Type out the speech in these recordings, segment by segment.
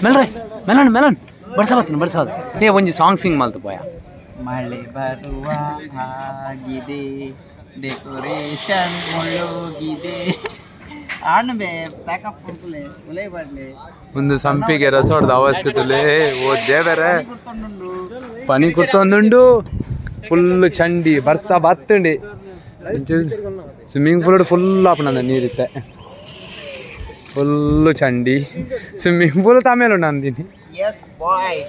ಮೆಲ್ರೆ melon melon ಬಡ್ಸ ನೀ ಒಂಜಿ song Singh ಮಲ್ತು ಪೋಯ. ಮಳೆ ಬರುವ ಹಾಗಿದೆ ಡೆಕೋರೇಷನ್ ಮುಳ್ಳೋಗಿದೆ ಆಣಬೆ ಪ್ಯಾಕಪ್ ಕೊಡ್ಕುಲೆ ಒಲೆ ಬಾಡ್ಲೆ ಒಂದು ಸಂಪಿಗೆ ರಸೋಡ್ದ ಅವಸ್ಥೆ ತುಲೆ ಓ ದೇವರೇ ಪನಿ ಕುರ್ತೊಂದುಂಡು ಫುಲ್ ಚಂಡಿ ಬರ್ಸ ಬತ್ತಂಡಿ ಸ್ವಿಮ್ಮಿಂಗ್ ಪೂಲ್ ಫುಲ್ ಆಪಣದ ನೀರಿತ್ತೆ ಫುಲ್ಲು ಚಂಡಿ ಸ್ವಿಮ್ಮಿಂಗ್ ಪೂಲ್ ತಮೇಲೆ ನಂದಿನಿ ಎಸ್ ಬಾಯ್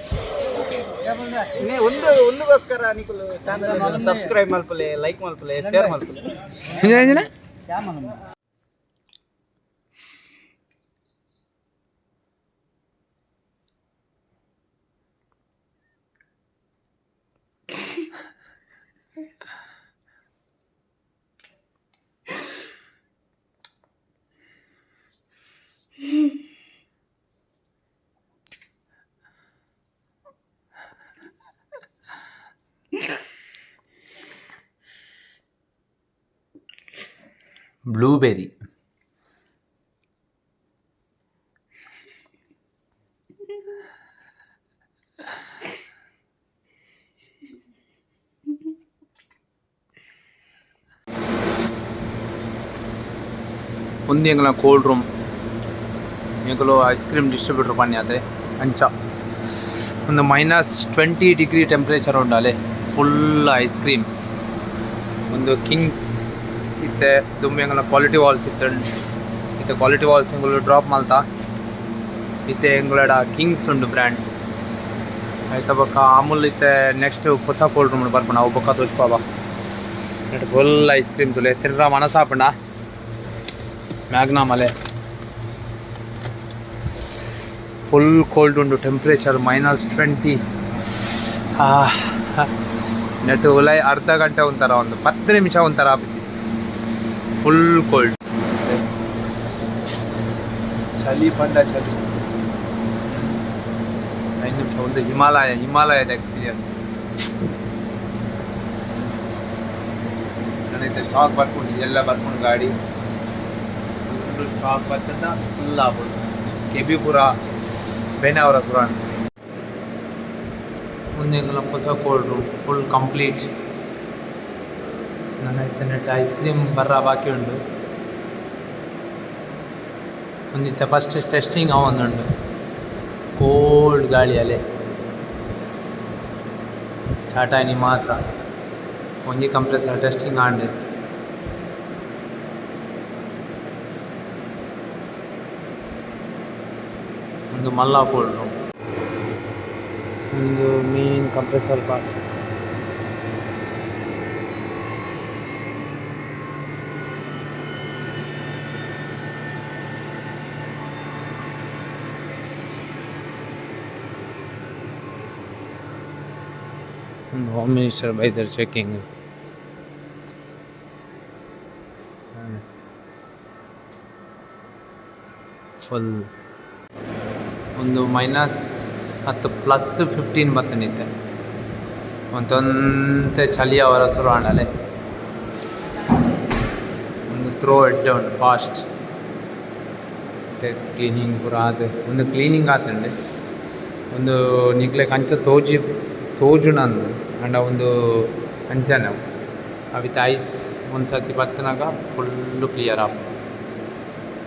ಒಂದುಗೋಸ್ಕರ ನಿಕುಲು ಚಾನಲ್ ಸಬ್ಸ್ಕ್ರೈಬ್ ಮಲ್ಪುಲೆ ಲೈಕ್ ಮಲ್ಪುಲೆ ಶೇರ್ ಮಲ್ಪುಲೆ ಬ್ಲೂಬೆರಿ ಒಂದು ಎಂಗಲ ಕೋಲ್ಡ್ ರೂಮ್ ಎಂಗಲು ಐಸ್ ಕ್ರೀಮ್ ಡಿಸ್ಟ್ರಿಬ್ಯೂಟರ್ ಪನ್ನಿ ಅದೇ ಅಂಚ ಒಂದು -20 ಡಿಗ್ರಿ ಟೆಂಪ್ರೇಚರ್ ಉಂಡಾಲೆ ಫುಲ್ ಐಸ್ ಕ್ರೀಮ್ ಒಂದು ಕಿಂಗ್ಸ್ ಇತ್ತೆ ದುಂಬು ಎಂಗಲ ಕ್ವಾಲಿಟಿ ವಾಲ್ಸ್ ಇತ್ತಂಡು ಇತ್ತೆ ಕ್ವಾಲಿಟಿ ವಾಲ್ಸ್ ಎಂಗುಲು ಡ್ರಾಪ್ ಮಲ್ತಾ ಇತ್ತೆ ಎಂಗುಲಡ ಕಿಂಗ್ಸ್ ಉಂಡು ಬ್ರ್ಯಾಂಡ್ ಆಯ್ತಾ ಬೊಕ್ಕ ಅಮೂಲ್ ಇತ್ತೆ ನೆಕ್ಸ್ಟ್ ಹೊಸ ಕೋಲ್ಡ್ ರೂಮ್ ಬರ್ಪಣ ಅವು ಬೊಕ್ಕ ತೋಚ್ಪಾಬ ಫುಲ್ ಐಸ್ ಕ್ರೀಮ್ ತುಲೆ ತಿರ್ರ ಮನಸಾಪಂಡ ಮ್ಯಾಗ್ನಾ ಮಲೆ ಫುಲ್ ಕೋಲ್ಡ್ ಉಂಡು ಟೆಂಪ್ರೇಚರ್ -20 ನೆಟ್ಟು ಉಲೈ ಅರ್ಧ ಗಂಟೆ ಒಂಥರ ಒಂದು 10 ನಿಮಿಷ ಒಂಥರ ಆಪಿಚಿ ಫುಲ್ ಕೋಲ್ಡ್ ಚಳಿ ಪಂಡ ಚಳಿ 5 ನಿಮಿಷ ಒಂದು ಹಿಮಾಲಯದ ಎಕ್ಸ್ಪೀರಿಯನ್ಸ್ ನನಗೆ ಸ್ಟಾಕ್ ಬರ್ಕೊಂಡು ಎಲ್ಲ ಬರ್ಕೊಂಡು ಗಾಡಿ ಫುಲ್ ಸ್ಟಾಕ್ ಬರ್ತದ ಫುಲ್ ಆಗ್ಬೋದು ಕೆಬಿಪುರ ಬೇನಾವರ ಸುರಾನ್ ಮುಂದೆ ಹೊಸ ಕೋಲ್ಡ್ ರೂಮ್ ಫುಲ್ ಕಂಪ್ಲೀಟ್ ನನ್ನ ನೆಟ್ ಐಸ್ ಕ್ರೀಮ್ ಬರ್ರ ಬಾಕಿ ಉಂಟು ಒಂದಿತ್ತ ಫಸ್ಟ್ ಟೆಸ್ಟಿಂಗ್ ಒಂದುಂಡು ಕೋಲ್ಡ್ ಗಾಳಿಯಲ್ಲೇ ಸ್ಟಾರ್ಟ್ ಆಯ್ನಿ ಮಾತ್ರ ಒಂಜಿ ಕಂಪ್ರೆಸರ್ ಟೆಸ್ಟಿಂಗ್ ಆಂಡೆ ಒಂದು ಮಲ್ಲ ಕೋಲ್ಡ್ ರೂಮ್ ಒಂದು ಮೀನ್ ಕಂಪ್ರೆಸರ್ ಪಾರ್ಟ್ ಒಂದು ಹೋಮ್ ಮಿನಿಸ್ಟರ್ ಬೈದರ್ ಚೆಕಿಂಗ್ ಫುಲ್ ಒಂದು -10 +15 ಬತ್ತನಿತ್ತೆ ಒಂದೊಂದೇ ಚಳಿ ಅವರ ಶುರು ಆಡಲೆ ಒಂದು ಥ್ರೋ ಎಡ್ಡೆ ಉಂಟು ಫಾಸ್ಟ್ ಮತ್ತು ಕ್ಲೀನಿಂಗ್ ಪೂರ ಆದ ಒಂದು ಕ್ಲೀನಿಂಗ್ ಆತಂಡೆ ಒಂದು ನಿಕ್ಲೆ ಕಂಚ ತೋಜು ನಂದು ಅಂಡ ಒಂದು ಅಂಚನೆ ಅವಿತ ಐಸ್ ಒಂದು ಸರ್ತಿ ಬತ್ತನಾಗ ಫುಲ್ಲು ಕ್ಲಿಯರ್ ಆಗ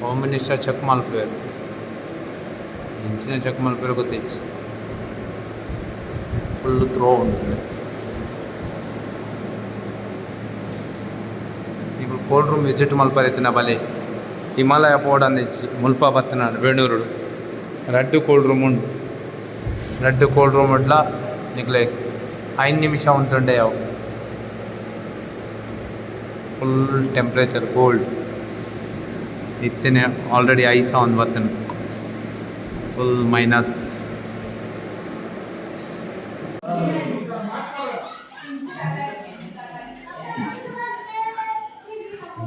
ಹೋಮ್ ಮಿನಿಸ್ಟರ್ ಚೆಕ್ ಮಲ್ಪೇರು ಇಂಚಿನ ಚೆಕ್ ಮಲ್ಪೇರು ಗೊತ್ತಿಚ್ಚು ಫುಲ್ಲು ಥ್ರೋ ಉಂಟು ಈಗ ಕೋಲ್ಡ್ ರೂಮ್ ವಿಸಿಟ್ ಮಲ್ಪರೈತಿನ ಬಲೆ ಹಿಮಾಲಯ ಪೋಡ್ ಅಂದಿಚ್ಚಿ ಮುಲ್ಪ ಬತ್ತನ ಬೇಣೂರು ರೆಡ್ ಕೋಲ್ಡ್ ರೂಮ್ ಉಂಟು ರೆಡ್ ಕೋಲ್ಡ್ ರೂಮ್ ಉಡ್ಲ ನಿಕ್ಲೆ 5 ನಿಮಿಷ ಉಂಟುಂಡೆ ಅವು ಫುಲ್ ಟೆಂಪ್ರೇಚರ್ ಕೋಲ್ಡ್ ಇತ್ತೇನೆ ಆಲ್ರೆಡಿ ಐಸ ಒಂದು ಬರ್ತೇನೆ ಫುಲ್ ಮೈನಸ್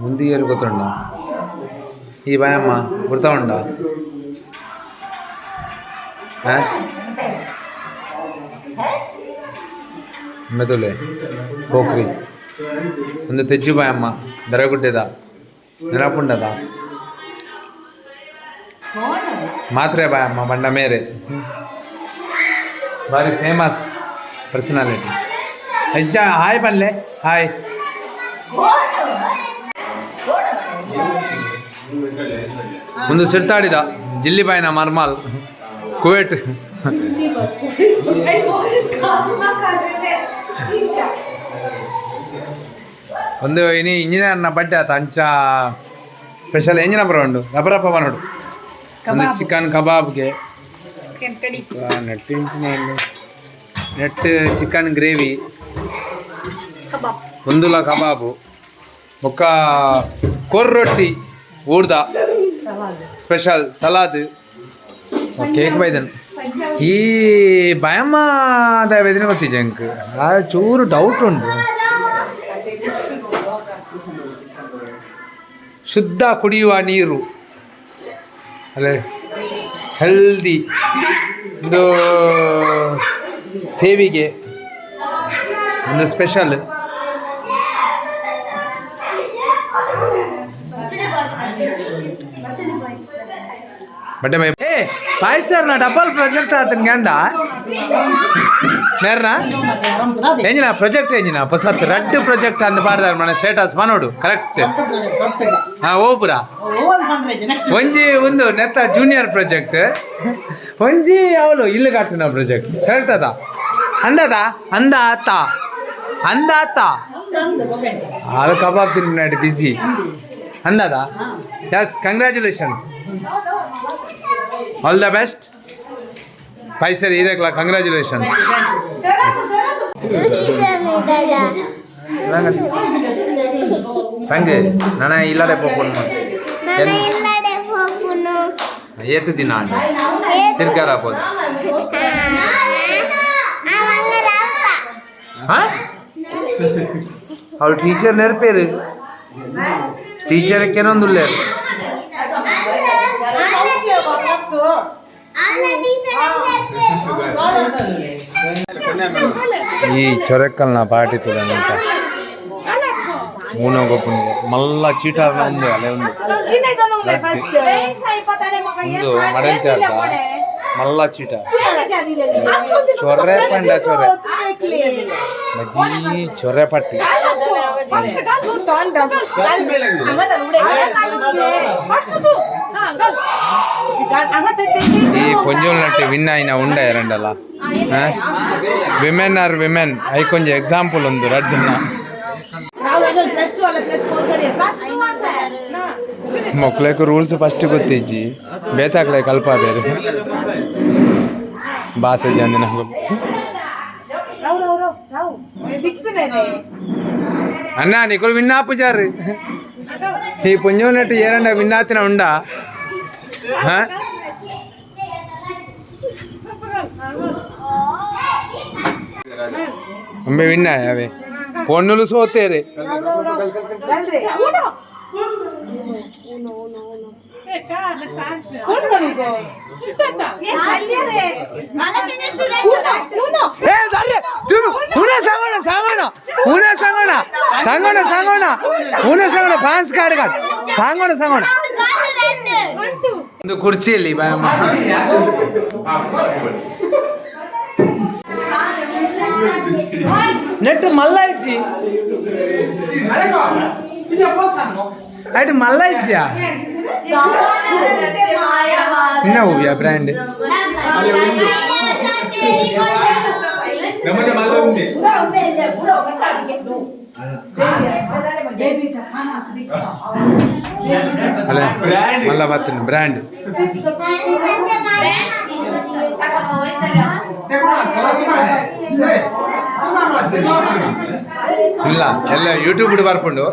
ಮುಂದಿಗೆ ಗೊತ್ತುಂಡ ಈ ಬಾಯಮ್ಮ ಗುರ್ತಾ ಉಂಡ ಮೆದುಲೆ ಪೋಖ್ರಿ ಒಂದು ತೆಜ್ಜು ಬಾಯಮ್ಮ ದರಗುಡ್ಡೆದ ನೆನಪುಂಡದ ಮಾತ್ರೆ ಬಾಯಮ್ಮ ಬಂಡ ಮೇರೆ ಬಾರಿ ಫೇಮಸ್ ಪರ್ಸನಾಲಿಟಿ. ಹೆಜ್ಜ ಹಾಯ್ ಬಲ್ಲೆ ಹಾಯ್. ಒಂದು ಸಿಡ್ತಾಡಿದ ಜಿಲ್ಲಿಬಾಯಿನ ಮರ್ಮಾಲ್ ಕುವೇಟ್. ಒಂದು ಇನಿ ಇಂಜಿನಿಯರ್ನ ಬಡ್ಡೆ ಆತ ಅಂಚ ಸ್ಪೆಷಲ್ ಎಂಜಿನ ಬರ ಉಂಡು ರಬರಪ್ಪ ಬನೋಡು ಒಂದು ಚಿಕನ್ ಕಬಾಬ್ಗೆ ನೆಟ್ ಚಿಕನ್ ಗ್ರೇವಿ ಒಂದುಲ ಕಬಾಬು ಬೊಕ್ಕ ಕೊರ್ರೊಟ್ಟಿ ಊಡ್ದ ಸ್ಪೆಷಲ್ ಸಲಾದ್ ಕೇಕ್ ಬೈದನ್ ಈ ಭಯಮ್ಮದ ವೆದಿನ ಗೊತ್ತಿದ್ದೆ ಅಂಕ್ ಆ ಚೂರು ಡೌಟ್ ಉಂಟು. ಶುದ್ಧ ಕುಡಿಯುವ ನೀರು ಅಲ್ಲೇ ಹೆಲ್ದಿ ಒಂದು ಸೇವಿಗೆ ಒಂದು ಸ್ಪೆಷಲ್ ಬಡ್ಡೆ ಬೈ ಏ ಬಾಯ್ ಸರ್ ನಾ ಡಬಲ್ ಪ್ರಾಜೆಕ್ಟ್ ಆತನ ಗಂಡ ಮೇರ್ನಾ ಎಂಜಿನ ಪ್ರಾಜೆಕ್ಟ್ ಎಂಜಿನ ಪಸತ್ ರೆಡ್ ಪ್ರಾಜೆಕ್ಟ್ ಅಂದ್ ಪಾಡ್ದಾರ ಮನ ಸ್ಟೇಟಸ್ ಮನೋಡು ಕರೆಕ್ಟ್ ಹಾ ಓಪುರ ಒಂಜಿ ಒಂದು ನೆತ್ತ ಜೂನಿಯರ್ ಪ್ರಾಜೆಕ್ಟ್ ಒಂಜಿ ಅವಳು ಇಲ್ಲು ಕಟ್ಟಿನ ಪ್ರಾಜೆಕ್ಟ್ ಕರೆಕ್ಟ್ ಅದ ಅಂದದ ಅಂದ ಆತ ಅಂದ ಆತ ಅದು ಕಬಾಬ್ ತಿನ್ನ ಬಿಸಿ ಅಂದದ yes congratulations all the best ಪೈಸರ್ ಇರಕ್ಲ ಕಂಗ್ರ್ಯಾಚುಲೇಷನ್ಸ್. ಸಂಗೆ ನನ ಇಲ್ಲಡೆ ಪೋಪುನು ಏತು ದಿನ ತಿರ್ಗಾರ ಹಾಕೋದು ಅವಳು ಟೀಚರ್ ನೆರಪೇರು ಟೀಚರ್ ಕೆನೊಂದುಲ್ಲೇರು ఈ చొరెక్కల్ నా పాటి చూడంత ఊనో గొప్ప మళ్ళా చీటార్లో ఉంది అలా ఉంది ముందు మడంతే అర్థ మళ్ళా చీట చొర్రే పండ చొర్రె మజీ చొర్రె పట్టి ఈ కొంచెం విన్ అయినా ఉండే రెండಲ್ಲ ವಿಮೆನ್ ಆರ್ ವಿಮೆನ್ ಐ ಕೊಂಚ ಎಕ್ಸಾಂಪಲ್ ಒಂದು 2 ಜನ ಮಕ್ಕಳಿಗೆ ರೂಲ್ಸ್ ಫಸ್ಟ್ ಗೊತ್ತಿಜ್ಜಿ ಬೇತಾಕ್ಲೆ ಕಲ್ಪ ಬೇರೆ ಭಾಷೆ ಜನ ನಮ್ಗೆ ಅಣ್ಣ ನೀರು ವಿನ್ನಾಪು ಜಾರು ಈ ಪುಂಜೋನಟ್ಟು ಏರಂಡ ವಿನ್ನಾತಿನ ಉಂಡಾ అమ్మే విన్నాయి అవి పొన్నులు సోతేరే ಒಂದು ಕುರ್ಚಿಯಲ್ಲಿ ನೆಟ್ ಮಲ್ಲ ಇಜ್ಜಿ ಅಯ್ತು ಮಲ್ಲ ಇಜ್ಜಿಯಾ ಇನ್ನ ಹೋಗ್ಯಾ ಬ್ರ್ಯಾಂಡ್ ಅಲ್ಲ ಮಲ್ಲ ಬರ್ತೀನಿ ಬ್ರ್ಯಾಂಡ್ ಇಲ್ಲ ಎಲ್ಲ ಯೂಟ್ಯೂಬ್ ಬರ್ಕೊಂಡು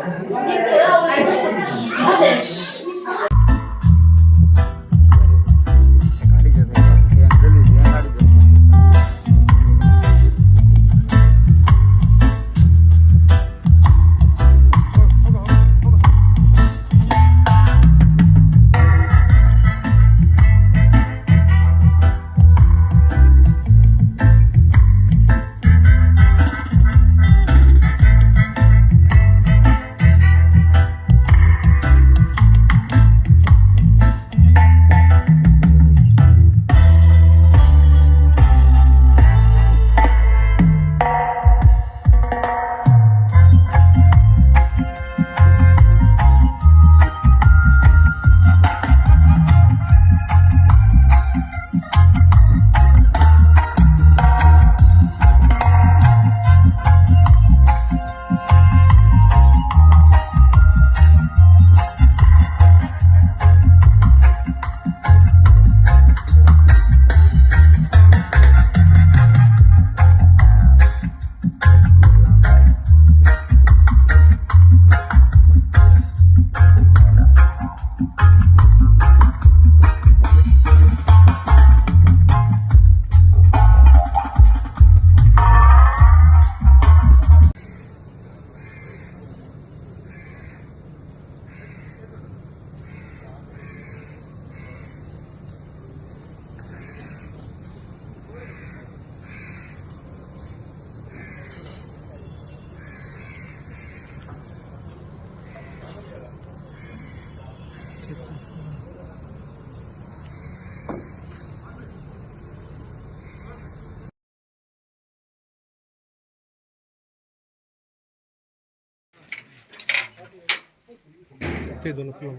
दोनों किलो